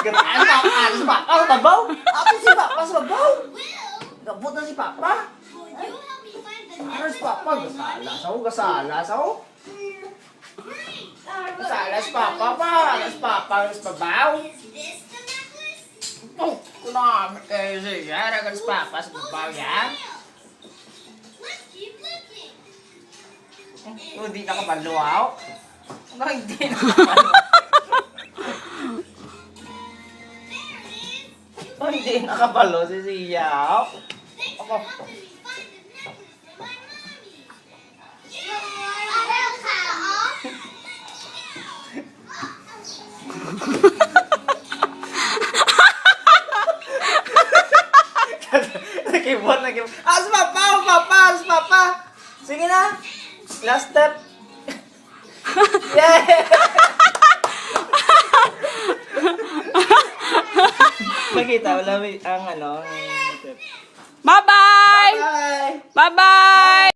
Gataan pa ako si Papa sa babaw. Ate si Papa sa babaw. Gabot na si Papa. Ano si Papa? Gasala sa o. Gasala si Papa pa. Si Papa sa babaw. Oh, kunamit kayo siya. Nagal si Papa sa babaw yan. Hindi nakapaluaw. Hindi nakapaluaw. Hindi nakabalo si Siyaw. Ako. Nakibot. Si Papa! Si Papa! Sige na! Last step! Yeah! Makita, wala ang ano. Bye-bye! Bye! Bye-bye!